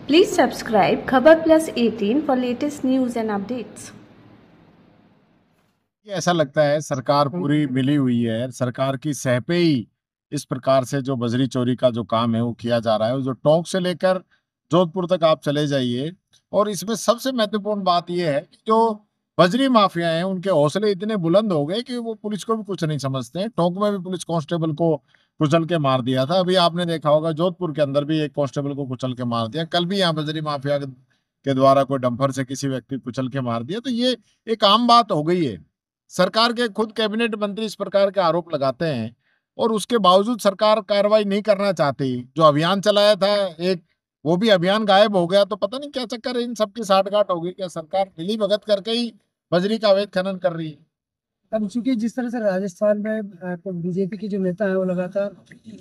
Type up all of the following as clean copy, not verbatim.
Please subscribe Khabar Plus 18 for latest news and updates. ऐसा लगता है सरकार पूरी मिली हुई है। सरकार की सह पे ही इस प्रकार से जो बजरी चोरी का जो काम है वो किया जा रहा है। जो टोंक से लेकर जोधपुर तक आप चले जाइए, और इसमें सबसे महत्वपूर्ण बात यह है कि जो बजरी माफिया हैं उनके हौसले इतने बुलंद हो गए कि वो पुलिस को भी कुछ नहीं समझते हैं। टोंक में भी पुलिस कांस्टेबल को कुचल के मार दिया था। अभी आपने देखा होगा जोधपुर के अंदर भी एक कांस्टेबल को कुचल के मार दिया। कल भी यहाँ बजरी माफिया के द्वारा कोई डंपर से किसी व्यक्ति को कुचल के मार दिया। तो ये एक आम बात हो गई है। सरकार के खुद कैबिनेट मंत्री इस प्रकार के आरोप लगाते हैं और उसके बावजूद सरकार कार्रवाई नहीं करना चाहती। जो अभियान चलाया था एक, वो भी अभियान गायब हो गया। तो पता नहीं क्या चक्कर है, इन सबकी साठगांठ हो गई। क्या सरकार मिली भगत करके ही बजरी का अवैध खनन कर रही है? अब चूंकि जिस तरह से राजस्थान में बीजेपी के जो नेता है वो लगातार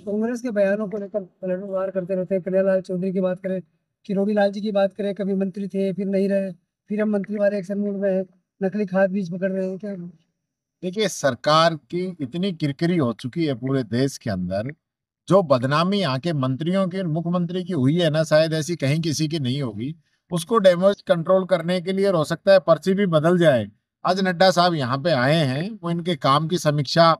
कांग्रेस के बयानों को लेकर पलटवार करते रहते हैं। कन्हैयालाल चौधरी की बात करें, किरोड़ी लाल जी की बात करें, कभी मंत्री थे फिर नहीं रहे, फिर हम मंत्री वाले एक्शन मोड में है, नकली खाद बीज पकड़ रहे हैं क्या? देखिए, सरकार की इतनी किरकिरी हो चुकी है पूरे देश के अंदर। जो बदनामी यहाँ के मंत्रियों की, मुख्यमंत्री की हुई है ना, शायद ऐसी कहीं किसी की नहीं होगी। उसको डैमेज कंट्रोल करने के लिए हो सकता है पर्ची भी बदल जाए। आज नड्डा साहब यहाँ पे आए हैं, वो इनके काम की समीक्षा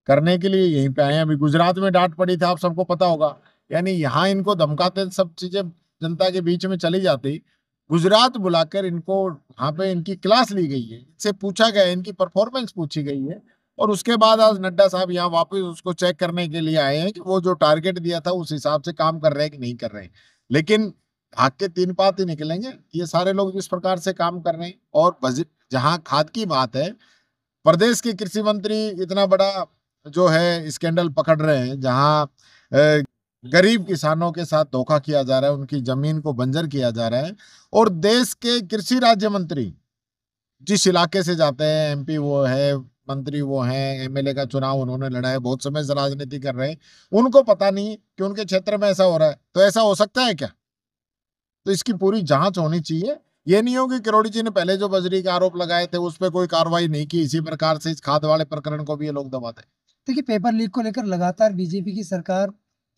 करने के लिए यहीं पे आए हैं। अभी गुजरात में डांट पड़ी थी, आप सबको पता होगा। यानी यहाँ इनको धमकाते सब चीजें जनता के बीच में चली जाती। गुजरात बुलाकर इनको वहां पे इनकी क्लास ली गई है, इनसे पूछा गया, इनकी परफॉर्मेंस पूछी गई है। और उसके बाद आज नड्डा साहब यहाँ वापस उसको चेक करने के लिए आए हैं कि वो जो टारगेट दिया था उस हिसाब से काम कर रहे हैं कि नहीं कर रहे हैं। लेकिन भाग के तीन पात ही निकलेंगे ये सारे लोग जिस प्रकार से काम कर रहे हैं। और जहाँ खाद की बात है, प्रदेश के कृषि मंत्री इतना बड़ा जो है स्कैंडल पकड़ रहे हैं, जहाँ गरीब किसानों के साथ धोखा किया जा रहा है, उनकी जमीन को बंजर किया जा रहा है। और देश के कृषि राज्य मंत्री जिस इलाके से जाते हैं, एमपी वो है, मंत्री वो हैं, एमएलए का चुनाव उन्होंने लड़ा है, बहुत समय से राजनीति कर रहे हैं, उनको पता नहीं कि उनके क्षेत्र में ऐसा हो रहा है। तो ऐसा हो सकता है क्या? तो इसकी पूरी जांच होनी चाहिए। ये नहीं हो कि किरोड़ी जी ने पहले जो बजरी के आरोप लगाए थे उस पर कोई कार्रवाई नहीं की, इसी प्रकार से इस खाद वाले प्रकरण को भी ये लोग दबाते हैं। देखिए, पेपर लीक को लेकर लगातार बीजेपी की सरकार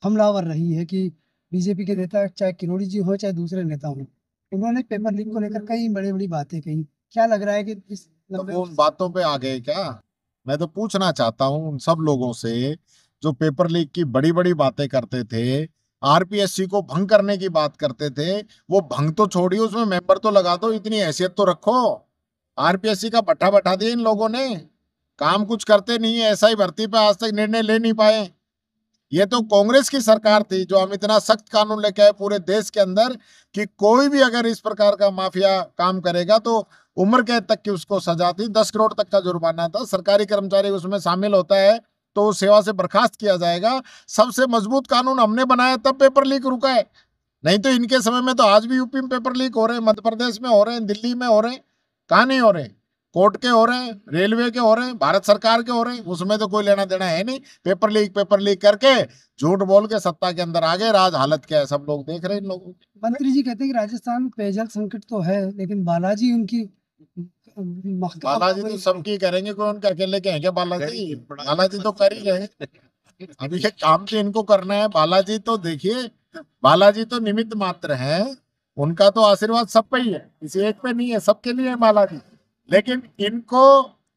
हमलावर रही है कि बीजेपी के नेता चाहे किरोड़ी जी हो चाहे दूसरे नेता हो, उन्होंने पेपर लीक को लेकर कई बड़ी बड़ी बातें कही। क्या लग रहा है कि इस तो वो उन बातों पे आ गए क्या? मैं तो पूछना चाहता हूँ उन सब लोगों से जो पेपर लीक की बड़ी बड़ी बातें करते थे, आरपीएससी को भंग करने की बात करते थे। वो भंग तो छोड़िए, उसमें मेंबर तो लगा दो, इतनी हैसियत तो रखो। आरपीएससी का भट्ठा बैठा दिया इन लोगों ने, काम कुछ करते नहीं है। एसआई भर्ती पे आज तक निर्णय ले नहीं पाए। ये तो कांग्रेस की सरकार थी जो हम इतना सख्त कानून लेके आए पूरे देश के अंदर कि कोई भी अगर इस प्रकार का माफिया काम करेगा तो उम्र कैद तक की उसको सजा थी, 10 करोड़ तक का जुर्माना था। सरकारी कर्मचारी उसमें शामिल होता है तो सेवा से बर्खास्त किया जाएगा। सबसे मजबूत कानून हमने बनाया, तब पेपर लीक रुका है। नहीं तो इनके समय में तो आज भी यूपी में पेपर लीक हो रहे हैं, मध्य प्रदेश में हो रहे हैं, दिल्ली में हो रहे हैं। कहाँ नहीं हो रहे? कोर्ट के हो रहे हैं, रेलवे के हो रहे हैं, भारत सरकार के हो रहे हैं, उसमें तो कोई लेना देना है नहीं। पेपर लीक करके झूठ बोल के सत्ता के अंदर आ गए। राज हालत क्या है सब लोग देख रहे हैं इन लोगों की। मंत्री जी कहते हैं कि राजस्थान में पेयजल संकट तो है, लेकिन बालाजी उनकी बालाजी तो सबकी करेंगे, कोई उनके अकेले के हैं क्या? बालाजी बालाजी तो कर ही रहे। अभी ये काम तो इनको करना है। बालाजी तो देखिए, बालाजी तो निमित्त मात्र है। उनका तो आशीर्वाद सब पे ही है, किसी एक पे नहीं है, सबके लिए है बालाजी। लेकिन इनको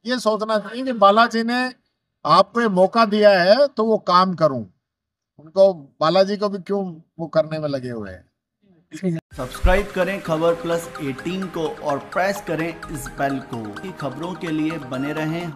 ये सोचना चाहिए कि बालाजी ने आपको ये मौका दिया है तो वो काम करूं। उनको, बालाजी को भी क्यों वो करने में लगे हुए हैं। सब्सक्राइब करें खबर प्लस 18 को और प्रेस करें इस बेल को। खबरों के लिए बने रहें।